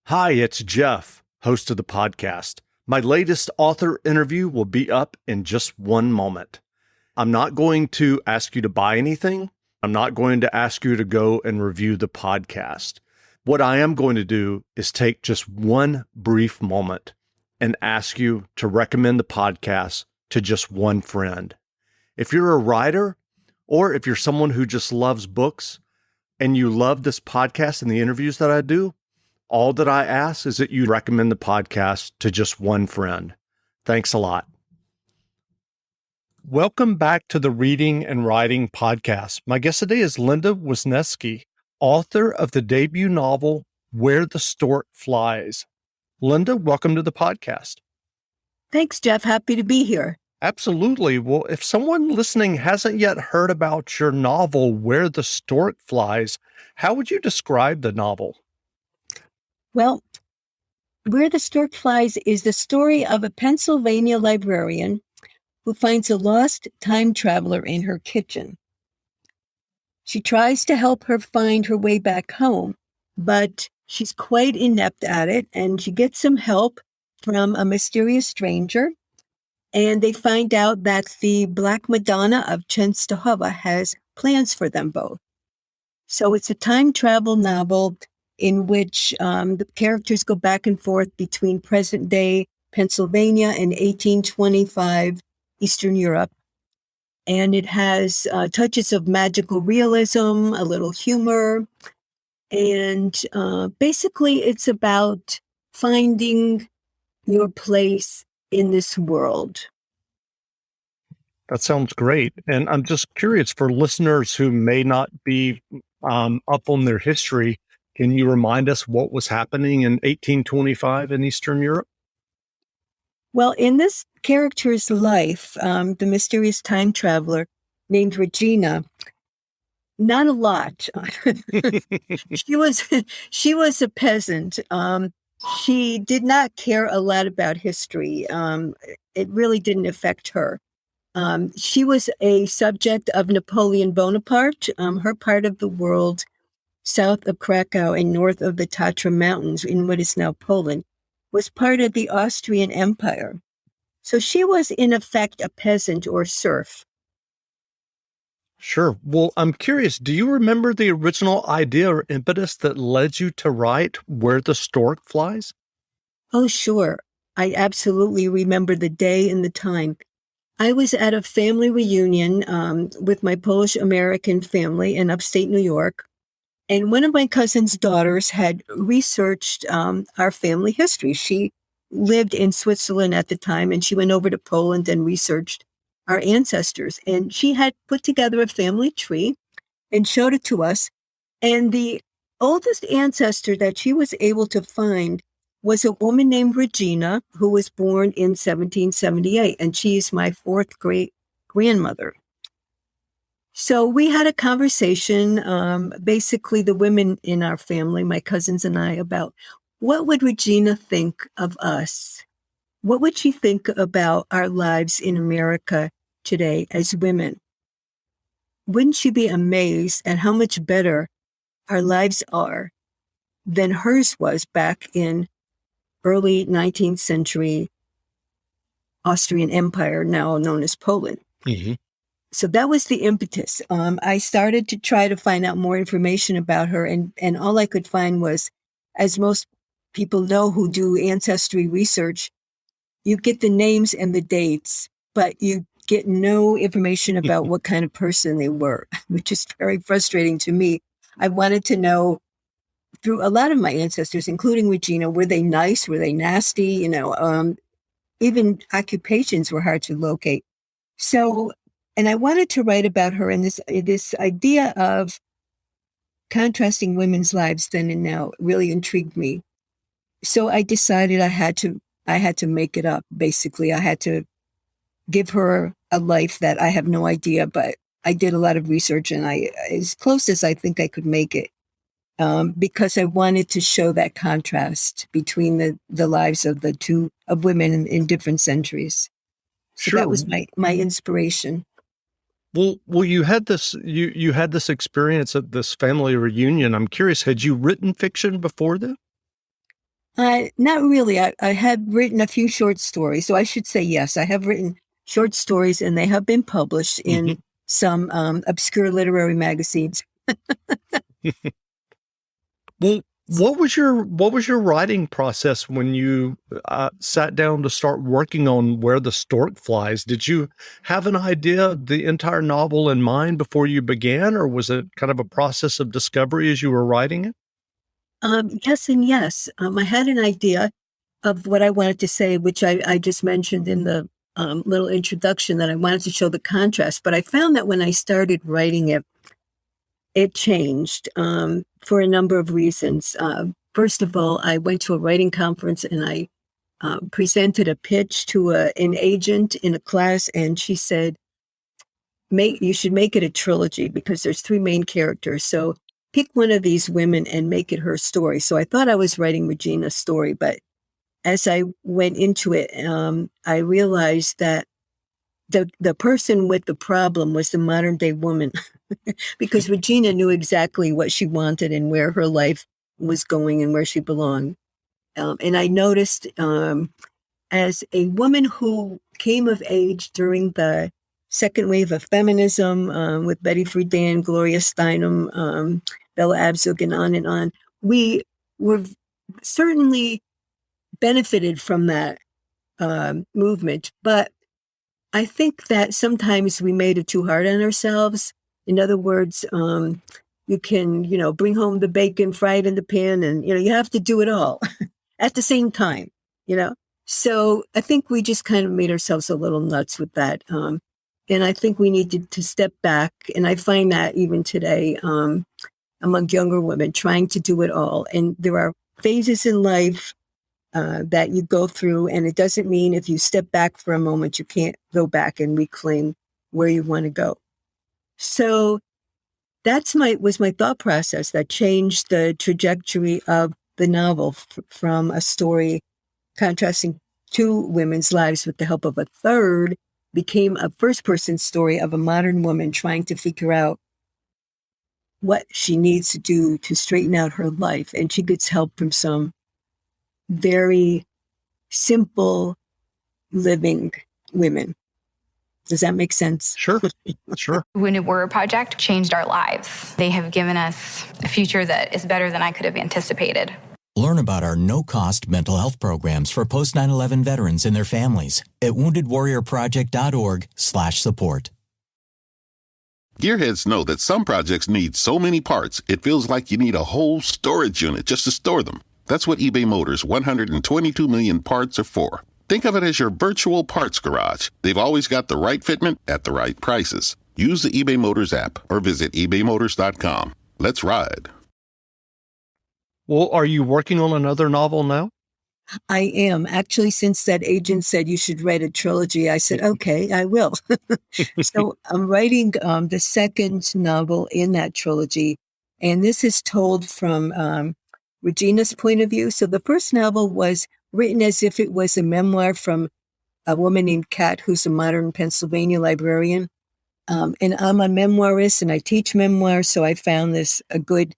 Hi, it's Jeff, host of the podcast. My latest author interview will be up in just one moment. I'm not going to ask you to buy anything. I'm not going to ask you to go and review the podcast. What I am going to do is take just one brief moment and ask you to recommend the podcast to just one friend. If you're a writer, or if you're someone who just loves books and you love this podcast and the interviews that I do, all that I ask is that you recommend the podcast to just one friend. Thanks a lot. Welcome back to the Reading and Writing Podcast. My guest today is Linda Wisniewski, author of the debut novel, Where the Stork Flies. Linda, welcome to the podcast. Thanks, Jeff. Happy to be here. Absolutely. Well, if someone listening hasn't yet heard about your novel, Where the Stork Flies, how would you describe the novel? Well, Where the Stork Flies is the story of a Pennsylvania librarian who finds a lost time traveler in her kitchen. She tries to help her find her way back home, but she's quite inept at it, and she gets some help from a mysterious stranger, and they find out that the Black Madonna of Chenstohova has plans for them both. So it's a time travel novel in which the characters go back and forth between present-day Pennsylvania and 1825 Eastern Europe. And it has touches of magical realism, a little humor, and basically it's about finding your place in this world. That sounds great. And I'm just curious, for listeners who may not be up on their history, can you remind us what was happening in 1825 in Eastern Europe? Well, in this character's life, the mysterious time traveler named Regina, not a lot. She was a peasant. She did not care a lot about history. It really didn't affect her. She was a subject of Napoleon Bonaparte. Her part of the world, south of Krakow and north of the Tatra Mountains in what is now Poland, was part of the Austrian Empire. So she was, in effect, a peasant or serf. Sure. Well, I'm curious, do you remember the original idea or impetus that led you to write Where the Stork Flies? Oh, sure. I absolutely remember the day and the time. I was at a family reunion with my Polish-American family in upstate New York. And one of my cousin's daughters had researched our family history. She lived in Switzerland at the time, and she went over to Poland and researched our ancestors. And she had put together a family tree and showed it to us. And the oldest ancestor that she was able to find was a woman named Regina, who was born in 1778, and she's my fourth great grandmother. So we had a conversation, basically the women in our family, my cousins and I, about what would Regina think of us? What would she think about our lives in America today as women? Wouldn't she be amazed at how much better our lives are than hers was back in early 19th century Austrian Empire, now known as Poland? Mm-hmm. So that was the impetus. I started to try to find out more information about her, and all I could find was, as most people know who do ancestry research, you get the names and the dates, but you get no information about what kind of person they were, which is very frustrating to me. I wanted to know through a lot of my ancestors, including Regina, were they nice? Were they nasty? Even occupations were hard to locate. So, and I wanted to write about her, and this idea of contrasting women's lives then and now really intrigued me. So I decided I had to make it up. Basically, I had to give her a life that I have no idea, but I did a lot of research, and as close as I think I could make it, because I wanted to show that contrast between the lives of of women in different centuries. So Sure. that was my inspiration. Well, you had this experience at this family reunion. I'm curious, had you written fiction before then? Not really. I have written a few short stories, so I should say yes. I have written short stories, and they have been published Hmm. in some obscure literary magazines. Well, what was your writing process when you sat down to start working on Where the Stork Flies? Did you have an idea of the entire novel in mind before you began, or was it kind of a process of discovery as you were writing it? Yes and yes. I had an idea of what I wanted to say, which I just mentioned in the little introduction, that I wanted to show the contrast. But I found that when I started writing it, it changed for a number of reasons. First of all, I went to a writing conference and I presented a pitch to an agent in a class, and she said, you should make it a trilogy because there's three main characters. So pick one of these women and make it her story. So I thought I was writing Regina's story, but as I went into it, I realized that the person with the problem was the modern day woman because Regina knew exactly what she wanted and where her life was going and where she belonged. And I noticed as a woman who came of age during the second wave of feminism with Betty Friedan, Gloria Steinem, Bella Abzug, and on, we were certainly benefited from that movement. But I think that sometimes we made it too hard on ourselves. In other words, you can, bring home the bacon, fry it in the pan, and, you have to do it all at the same time, you know? So I think we just kind of made ourselves a little nuts with that. And I think we needed to step back. And I find that even today among younger women trying to do it all. And there are phases in life that you go through. And it doesn't mean if you step back for a moment, you can't go back and reclaim where you want to go. So was my thought process that changed the trajectory of the novel from a story contrasting two women's lives with the help of a third, became a first person story of a modern woman trying to figure out what she needs to do to straighten out her life. And she gets help from some very simple living women. Does that make sense? Sure, sure. When it Were Project changed our lives. They have given us a future that is better than I could have anticipated. Learn about our no-cost mental health programs for post 9/11 veterans and their families at woundedwarriorproject.org/support. Gearheads know that some projects need so many parts, it feels like you need a whole storage unit just to store them. That's what eBay Motors' 122 million parts are for. Think of it as your virtual parts garage. They've always got the right fitment at the right prices. Use the eBay Motors app or visit ebaymotors.com. Let's ride. Well, are you working on another novel now? I am. Actually, since that agent said you should write a trilogy, I said, okay, I will. So I'm writing the second novel in that trilogy. And this is told from Regina's point of view. So the first novel was written as if it was a memoir from a woman named Kat, who's a modern Pennsylvania librarian. And I'm a memoirist and I teach memoirs. So I found this a good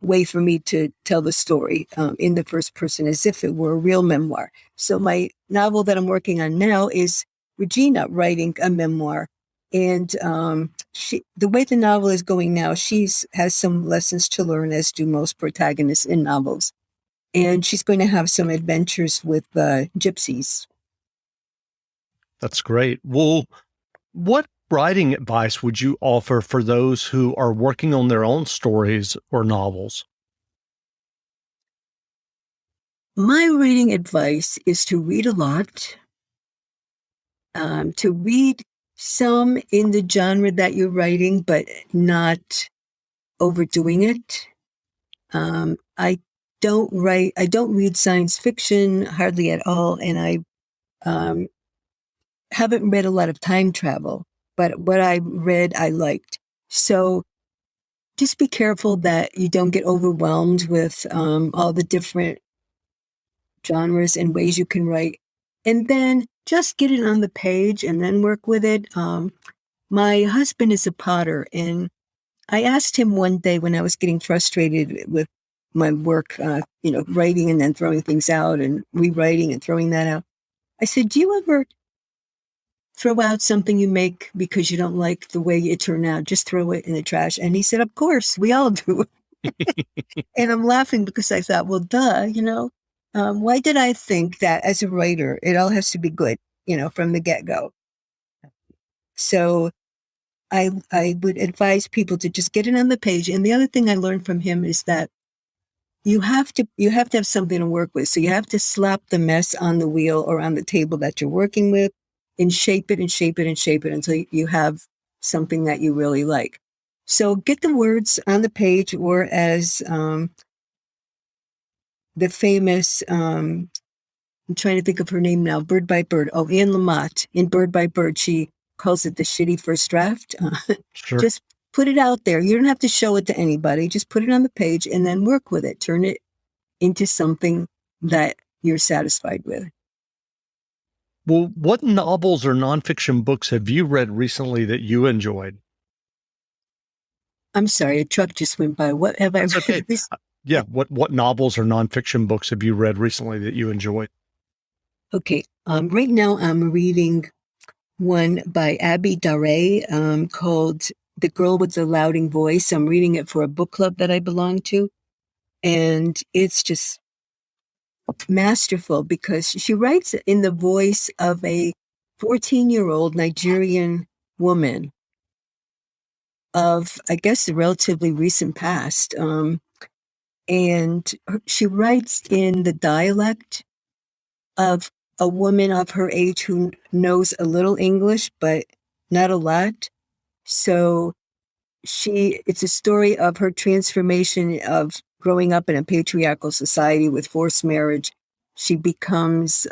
way for me to tell the story in the first person as if it were a real memoir. So my novel that I'm working on now is Regina writing a memoir. And the way the novel is going now, has some lessons to learn, as do most protagonists in novels. And she's going to have some adventures with gypsies. That's great. Well, what writing advice would you offer for those who are working on their own stories or novels? My reading advice is to read a lot, to read some in the genre that you're writing, but not overdoing it. I don't read science fiction hardly at all, and I haven't read a lot of time travel, but what I read, I liked. So just be careful that you don't get overwhelmed with all the different genres and ways you can write. And then just get it on the page and then work with it. My husband is a potter, and I asked him one day when I was getting frustrated with my work, writing and then throwing things out and rewriting and throwing that out. I said, do you ever throw out something you make because you don't like the way it turned out? Just throw it in the trash. And he said, of course, we all do. And I'm laughing because I thought, well, duh, why did I think that as a writer, it all has to be good, from the get-go? So I would advise people to just get it on the page. And the other thing I learned from him is that you have to have something to work with. So you have to slap the mess on the wheel or on the table that you're working with and shape it and shape it and shape it until you have something that you really like. So get the words on the page, or as the famous, I'm trying to think of her name now, Bird by Bird. Oh, Anne Lamott in Bird by Bird, she calls it the shitty first draft. Sure. Just put it out there. You don't have to show it to anybody. Just put it on the page and then work with it. Turn it into something that you're satisfied with. Well, what novels or nonfiction books have you read recently that you enjoyed? I'm sorry, a truck just went by. What have I read? Okay. Yeah. What novels or nonfiction books have you read recently that you enjoyed? Okay. Right now I'm reading one by Abby Daré called The Girl with the Louding Voice. I'm reading it for a book club that I belong to. And it's just masterful because she writes in the voice of a 14-year-old Nigerian woman of, I guess, the relatively recent past. And she writes in the dialect of a woman of her age who knows a little English, but not a lot. So it's a story of her transformation of growing up in a patriarchal society with forced marriage. She becomes,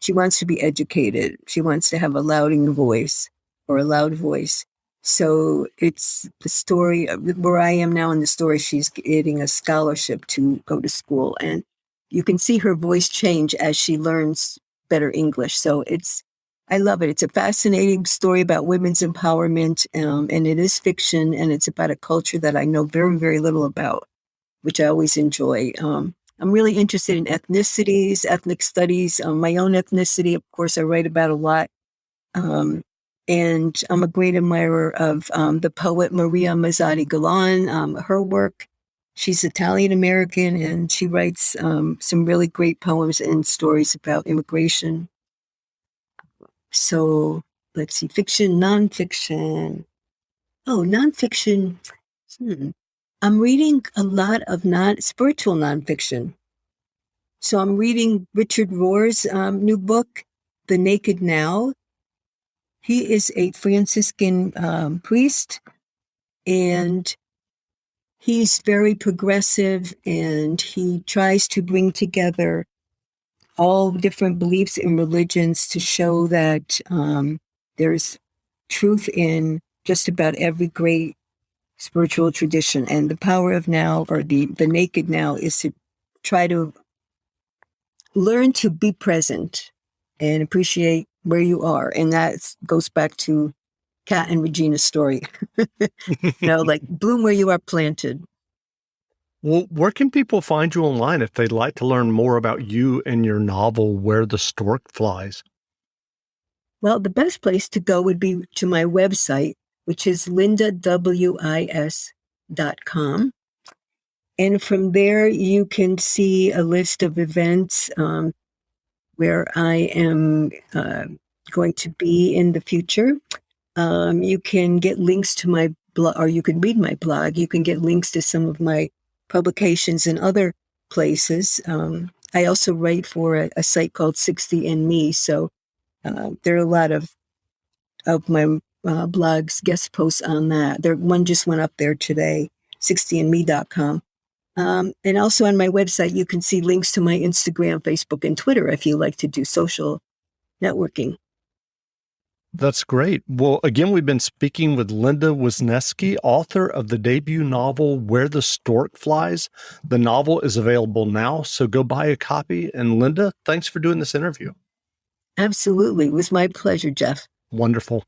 she wants to be educated. She wants to have a louding voice or a loud voice. So it's the story of where I am now in the story. She's getting a scholarship to go to school, and you can see her voice change as she learns better English. So I love it. It's a fascinating story about women's empowerment, and it is fiction, and it's about a culture that I know very, very little about, which I always enjoy. I'm really interested in ethnicities, ethnic studies, my own ethnicity. Of course, I write about a lot. And I'm a great admirer of the poet Maria Mazzari Galan, her work. She's Italian-American, and she writes some really great poems and stories about immigration. So let's see, fiction, nonfiction. Oh, nonfiction. I'm reading a lot of spiritual nonfiction. So I'm reading Richard Rohr's new book, The Naked Now. He is a Franciscan priest, and he's very progressive, and he tries to bring together all different beliefs and religions to show that there's truth in just about every great spiritual tradition. And the power of now, or the naked now, is to try to learn to be present and appreciate where you are. And that goes back to Kat and Regina's story. Like bloom where you are planted. Well, where can people find you online if they'd like to learn more about you and your novel, Where the Stork Flies? Well, the best place to go would be to my website, which is lindawis.com. And from there, you can see a list of events where I am going to be in the future. You can get links to my blog, or you can read my blog. You can get links to some of my publications in other places. I also write for a site called 60andMe. So there are a lot of my blogs, guest posts on that. One just went up there today, 60andme.com. And also on my website, you can see links to my Instagram, Facebook, and Twitter if you like to do social networking. That's great. Well, again, we've been speaking with Linda Wisniewski, author of the debut novel, Where the Stork Flies. The novel is available now, so go buy a copy. And Linda, thanks for doing this interview. Absolutely. It was my pleasure, Jeff. Wonderful.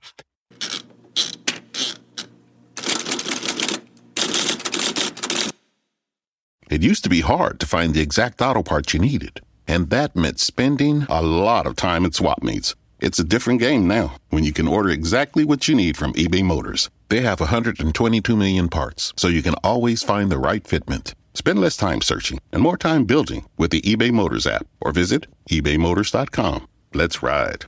It used to be hard to find the exact auto parts you needed, and that meant spending a lot of time at swap meets. It's a different game now when you can order exactly what you need from eBay Motors. They have 122 million parts, so you can always find the right fitment. Spend less time searching and more time building with the eBay Motors app, or visit ebaymotors.com. Let's ride.